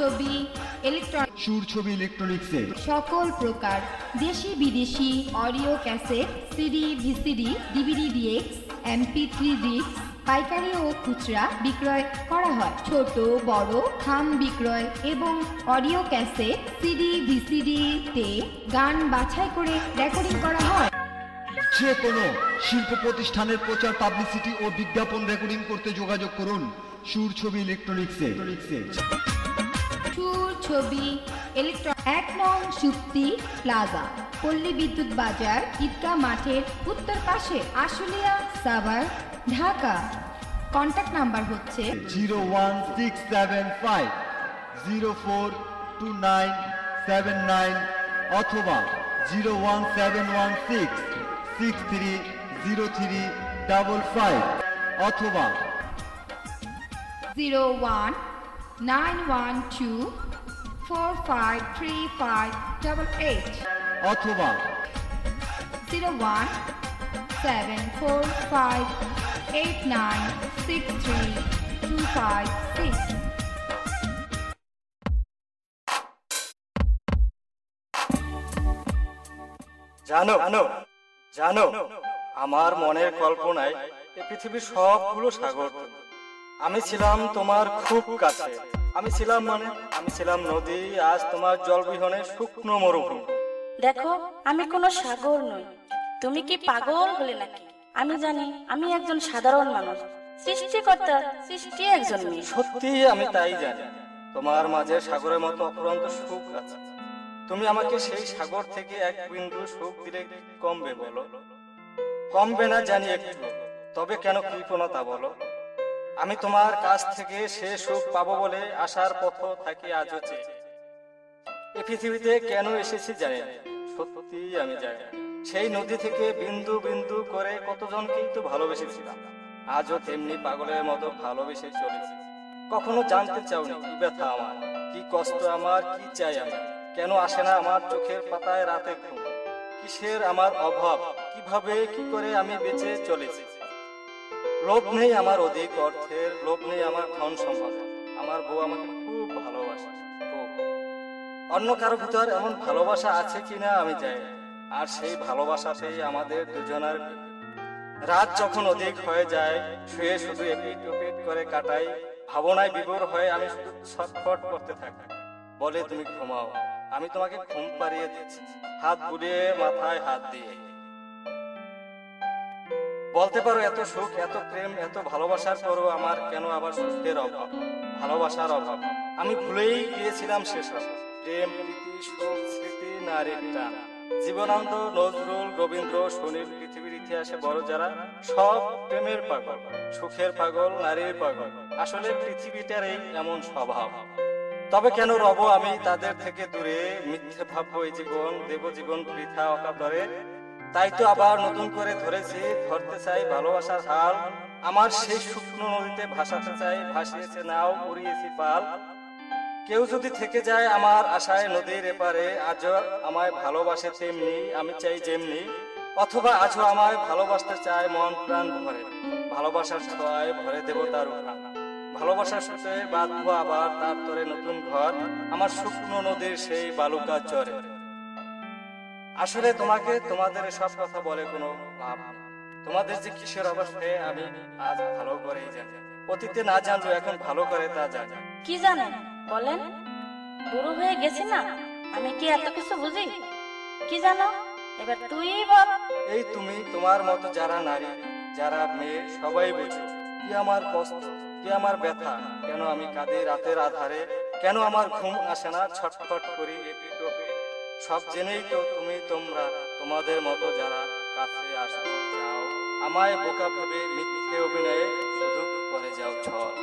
ছবি ইলেকট্রনিক সুর ছবি ইলেকট্রনিক্সে সকল প্রকার দেশি বিদেশি audio cassette, CD, VCD, DVD, DX, MP3 disc পাইকারি ও খুচরা বিক্রয় করা হয়। ছোট বড় খাম বিক্রয় এবং অডিও ক্যাসেট, সিডি, ভিসিডি-তে গান বাছাই করে রেকর্ডিং করা হয়। যে কোনো শিল্প প্রতিষ্ঠানের প্রচার, পাবলিসিটি ও বিজ্ঞাপন রেকর্ডিং করতে যোগাযোগ করুন সুর ছবি ইলেকট্রনিক্সে। সুর ছবি ইলেকট্রনিক ১ নং সুপ্তি প্লাজা, পল্লী বিদ্যুৎ বাজার, ঈদগাহ মাঠের উত্তর পাশে, আশুলিয়া, সাভার, ঢাকা। কন্ট্যাক্ট নাম্বার হচ্ছে 01675042979 অথবা 01716630355 অথবা 01912453588 অথবা 0174589632556। জানো জানো জানো আমার মনের কল্পনায় এই পৃথিবীর সবগুলো সাগর। আমি ছিলাম তোমার খুব কাছে, আমি ছিলাম নদী, আজ তোমার জলবিহনে শুকনো মরুভূমি। দেখো, আমি কোনো সাগর নই। তুমি কি পাগল হলে নাকি? আমি জানি আমি একজন সাধারণ মানুষ, সৃষ্টিকর্তা সৃষ্টি একজন মেয়ে। সত্যি আমি তাই জানি, তোমার মাঝে সাগরের মতো অফুরন্ত সুখ আছে। তুমি আমাকে সেই সাগর থেকে এক বিন্দু সুখ দিলে কমবে বলো? কমবে না জানি একটু, তবে কেন কৃপণতা বলো? আমি তোমার কাছ থেকে সে সুখ পাবো বলে আসার পথ থাকি আজও চেয়ে। এই পৃথিবীতে কেন এসেছি জানি না, সত্যি আমি জানি। সেই নদী থেকে বিন্দু বিন্দু করে কতজনকেই তো ভালোবেসেছিলাম, আজও তেমনি পাগলের মতো ভালোবেসে চলেছি। কখনো জানতে চাওনি কি ব্যথা আমার, কি কষ্ট আমার, কি চাই আমি। কেন আসে না আমার চোখের পাতায় রাতে ঘুম? কিসের আমার অভাব, কিভাবে কি করে আমি বেঁচে চলেছি? লোভ নেই আমার অধিক অর্থের, লোভ নেই আমার ধন সম্পদের। আমার বউ আমাকে খুব ভালোবাসে, খুব। অন্য কারো ভিতর এমন ভালোবাসা আছে কিনা আমি জানি না। আর সেই ভালোবাসাতেই আমাদের দুজনের রাত যখন অধিক হয়ে যায়, শুয়ে শুধু এপিট ওপিট করে কাটাই। ভাবনায় বিভোর হয়ে আমি শুধু ছটফট করতে থাকি। বলে তুমি ঘুমাও, আমি তোমাকে ঘুম পাড়িয়ে দিচ্ছি, হাত বুলিয়ে মাথায় হাত দিয়ে। বলতে পারো এত সুখ, এত প্রেম, এত ভালোবাসার পরও আমার কেন আবার সুখের অভাব, ভালোবাসার অভাব? আমি ভুলেই গিয়েছিলাম সেসব প্রেম, প্রীতি, সুখ, স্মৃতি, নারীর টান। জীবনানন্দ, নজরুল, রবীন্দ্র, সুনীল, পৃথিবীর ইতিহাসে বড় যারা, সব প্রেমের পাগল, সুখের পাগল, নারীর পাগল। আসলে পৃথিবীটার এই এমন স্বভাব। তবে কেন রব আমি তাদের থেকে দূরে? মিথ্যে ভাববো এই জীবন, দেব জীবন বৃথা অকাতরে। তাই তো আবার নতুন করে ধরতে চাই ভালোবাসার হাল। আমার সেই শুকনো নদীতে ভাসাতে চাই, ভাসিয়েছে নাও, উড়িয়েছি পাল। কেউ যদি থেকে যায় আমার আশায় নদীর এপারে, আজও আমায় ভালোবাসে তেমনি, আমি চাই যেমনি। অথবা আজও আমায় ভালোবাসতে চায় মন প্রাণ ভরে, ভালোবাসার ছোঁয়ায় ভরে দেব তার উঠান। ভালোবাসার সাথে বাঁধবো আবার তার তরে নতুন ঘর, আমার শুকনো নদীর সেই বালুকা চরে। আসলে তোমাদের সব কথা বলে কোনো লাভ নেই। তোমাদের যে কিসের অবস্থায় আমি আজ ভালো করেই জানি। অতীতে না জানলেও এখন ভালো করে তা জানি। কি জানেন বলেন? বুড়ো হয়ে গেছি না, আমি কি এত কিছু বুঝি? কি জানো এবার তুই বল। এই তুমি, তোমার মতো যারা নারী, যারা মেয়ে, সবাই বুঝো কি আমার কষ্ট, কি আমার ব্যথা। কেন আমি কাঁদি রাতের আধারে, কেন আমার ঘুম আসে না, ছটফট করি এপিট ওপিট। সব জেনেই তো তোমরা তোমাদের মতো যারা কাছে আসো, যাও আমায় বোকা ভেবে মিথ্যে অভিনয়ে শুধু করে যাও ছল।